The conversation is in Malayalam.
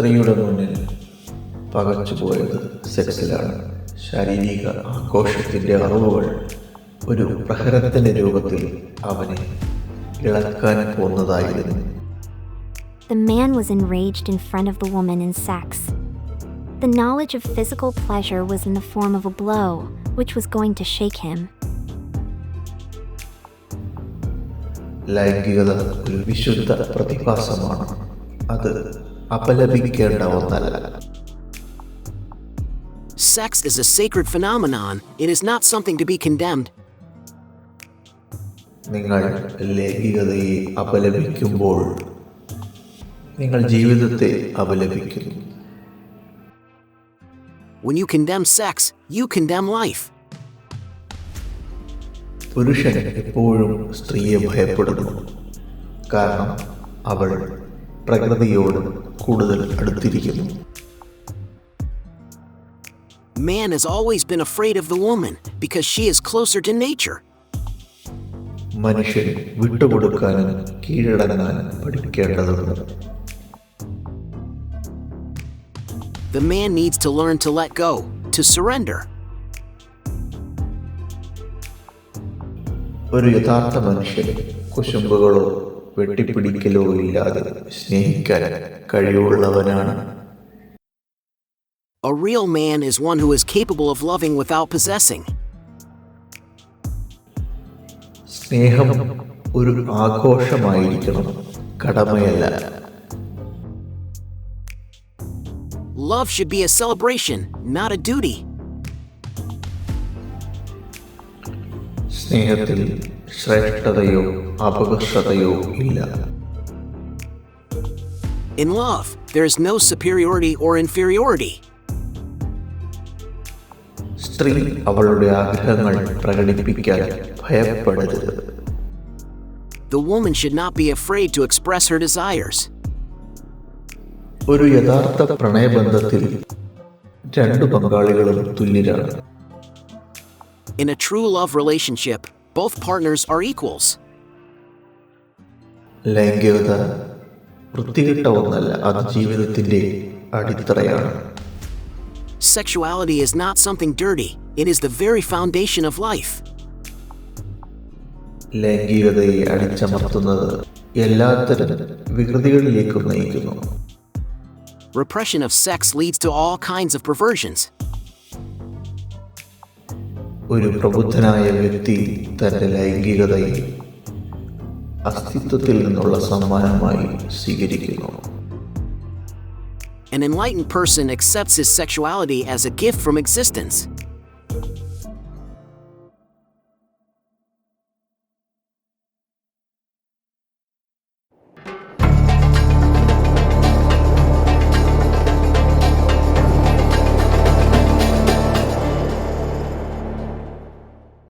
സ്ത്രീയുടെ മുന്നിൽ പകച്ചുപോയത് സെക്സിലാണ്. ശാരീരിക ആഘോഷത്തിൻ്റെ അറിവുകൾ ഒരു പ്രഹരത്തിൻ്റെ രൂപത്തിൽ അവനെ ഇളക്കാൻ പോന്നതായിരുന്നു. The man was enraged in front of the woman in sex. The knowledge of physical pleasure was in the form of a blow, which was going to shake him. ലൈംഗികത ഒരു വിശുദ്ധ പ്രതിഭാസമാണ്. അത് അപലപിക്കേണ്ട ഒന്നല്ല. Sex is a sacred phenomenon. It is not something to be condemned. നിങ്ങൾ ലൈംഗികതയെ അപലപിക്കുമ്പോൾ നിങ്ങൾ ജീവിതത്തെ അപലപിക്കുന്നു. When you condemn sex, you condemn life. പുരുഷൻ എപ്പോഴും സ്ത്രീയെ ഭയപ്പെടുന്നു, കാരണം അവൾ പ്രകൃതിയോട് കൂടുതൽ അടുത്തിരിക്കുന്നു. Man has always been afraid of the woman because she is closer to nature. മനുഷ്യൻ വിട്ടുകൊടുക്കാനും കീഴടങ്ങാനും പഠിക്കേണ്ടതുണ്ട്. The man needs to learn to let go, to surrender. ഒരു യഥാർത്ഥ മനുഷ്യൻ കുശുമ്പുകളോ വെട്ടിപ്പിടിക്കലോ ഇല്ലാതെ സ്നേഹിക്കാൻ കഴിവുള്ളവനാണ്. A real man is one who is capable of loving without possessing. സ്നേഹം ഒരു ആഘോഷമായിരിക്കണം, കടമയല്ല. Love should be a celebration, not a duty. സ്നേഹത്തിൽ ശ്രേഷ്ഠതയോ അപകർഷതയോ ഇല്ല. In love, there is no superiority or inferiority. സ്ത്രീ അവളുടെ ആഗ്രഹങ്ങൾ പ്രകടിപ്പിക്കാൻ ഭയപ്പെടരുത്. The woman should not be afraid to express her desires. ഒരു യഥാർത്ഥ പ്രണയബന്ധത്തിൽ രണ്ടു പങ്കാളികളും തുല്യരാണ്. In a true love relationship, both partners are equals. ലൈംഗികത വൃത്തികെട്ട ഒന്നല്ല, അത് ജീവിതത്തിന്റെ അടിത്തറയാണ്. Sexuality is not something dirty, it is the very foundation of life. ലൈംഗികതയെ അടിച്ചമർത്തുന്നത് എല്ലാത്തരം വികൃതികളിലേക്കും നയിക്കുന്നു. Repression of sex leads to all kinds of perversions. ഒരു പ്രബുദ്ധനായ വ്യക്തി തന്റെ ലൈംഗികതയെ അസ്തിത്വത്തിൽ നിന്നുള്ള സമ്മാനമായി സ്വീകരിക്കുന്നു. An enlightened person accepts his sexuality as a gift from existence.